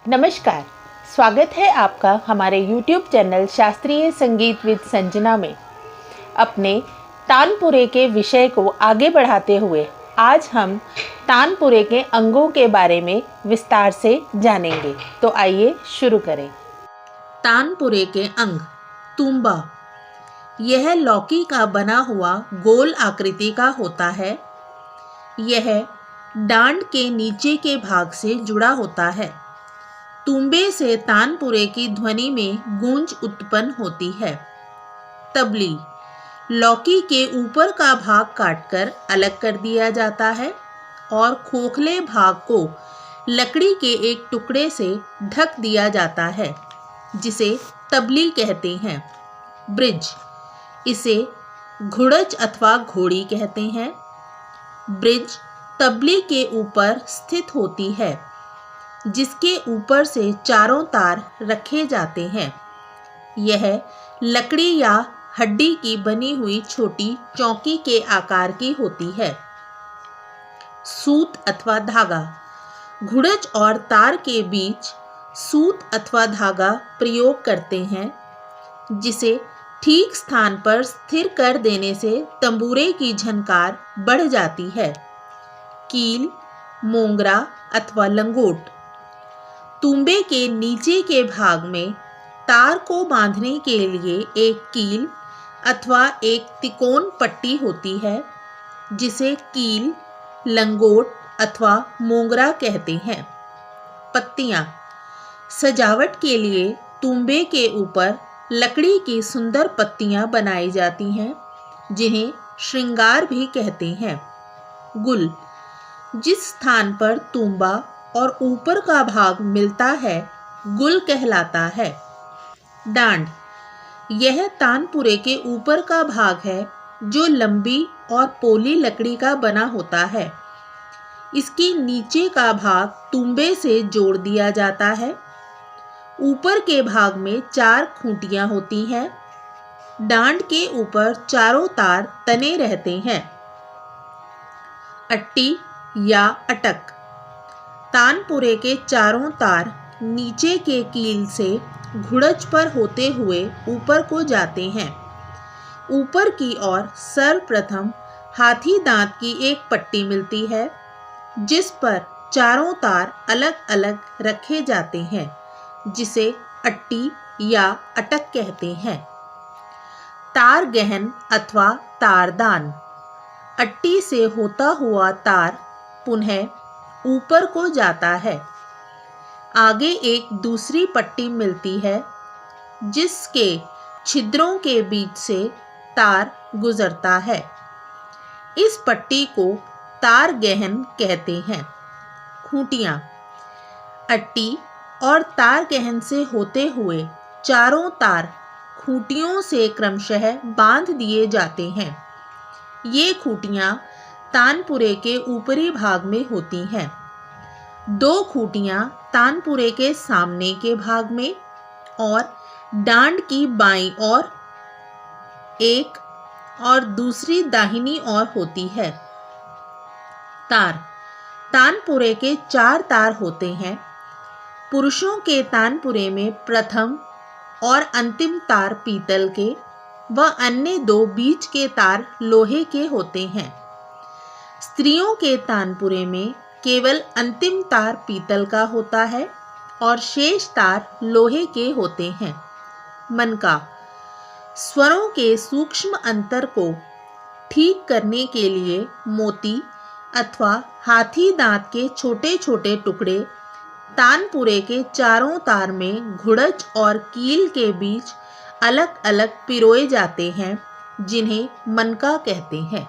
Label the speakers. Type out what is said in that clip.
Speaker 1: नमस्कार, स्वागत है आपका हमारे YouTube चैनल शास्त्रीय संगीत विद संजना में। अपने तानपुरे के विषय को आगे बढ़ाते हुए आज हम तानपुरे के अंगों के बारे में विस्तार से जानेंगे। तो आइए शुरू करें। तानपुरे के अंग। तुम्बा। यह लौकी का बना हुआ गोल आकृति का होता है। यह डांड के नीचे के भाग से जुड़ा होता है। तुम्बे से तानपुरे की ध्वनि में गूंज उत्पन्न होती है। तबली। लौकी के ऊपर का भाग काटकर अलग कर दिया जाता है और खोखले भाग को लकड़ी के एक टुकड़े से ढक दिया जाता है, जिसे तबली कहते हैं। ब्रिज। इसे घुड़च अथवा घोड़ी कहते हैं। ब्रिज तबली के ऊपर स्थित होती है, जिसके ऊपर से चारों तार रखे जाते हैं। यह लकड़ी या हड्डी की बनी हुई छोटी चौकी के आकार की होती है। सूत अथवा धागा। घुड़च और तार के बीच सूत अथवा धागा प्रयोग करते हैं, जिसे ठीक स्थान पर स्थिर कर देने से तंबूरे की झनकार बढ़ जाती है। कील, मोंगरा अथवा लंगोट। तुम्बे के नीचे के भाग में तार को बांधने के लिए एक कील अथवा एक तिकोन पट्टी होती है, जिसे कील, लंगोट अथवा मोंगरा कहते हैं। पत्तियां। सजावट के लिए तुम्बे के ऊपर लकड़ी की सुंदर पत्तियां बनाई जाती हैं, जिन्हें श्रृंगार भी कहते हैं। गुल। जिस स्थान पर तुम्बा और ऊपर का भाग मिलता है, गुल कहलाता है। डांड। यह तानपुरे के ऊपर का भाग है, जो लंबी और पोली लकड़ी का बना होता है। इसके नीचे का भाग तुम्बे से जोड़ दिया जाता है। ऊपर के भाग में 4 खूंटियां होती हैं। डांड के ऊपर चारों तार तने रहते हैं। अट्टी या अटक। तानपुरे के चारों तार नीचे के कील से घुड़च पर होते हुए ऊपर को जाते हैं। ऊपर की ओर सर्वप्रथम हाथी दांत की एक पट्टी मिलती है, जिस पर चारों तार अलग अलग रखे जाते हैं, जिसे अट्टी या अटक कहते हैं। तार गहन अथवा तारदान। अट्टी से होता हुआ तार पुनः ऊपर को जाता है। आगे एक दूसरी पट्टी मिलती है, जिसके छिद्रों के बीच से तार गुजरता है। इस पट्टी को तार गहन कहते हैं। खूंटियां। अट्टी और तार गहन से होते हुए चारों तार खूंटियों से क्रमशः बांध दिए जाते हैं। ये खूंटियां तानपुरे के ऊपरी भाग में होती हैं। 2 खूंटियां तानपुरे के सामने के भाग में और डांड की बाईं ओर एक और दूसरी दाहिनी ओर होती है। तार। तानपुरे के 4 तार होते हैं। पुरुषों के तानपुरे में प्रथम और अंतिम तार पीतल के व अन्य 2 बीच के तार लोहे के होते हैं। स्त्रियों के तानपुरे में केवल अंतिम तार पीतल का होता है और शेष तार लोहे के होते हैं। मनका। स्वरों के सूक्ष्म अंतर को ठीक करने के लिए मोती अथवा हाथी दांत के छोटे छोटे टुकड़े तानपुरे के चारों तार में घुड़च और कील के बीच अलग अलग पिरोए जाते हैं, जिन्हें मनका कहते हैं।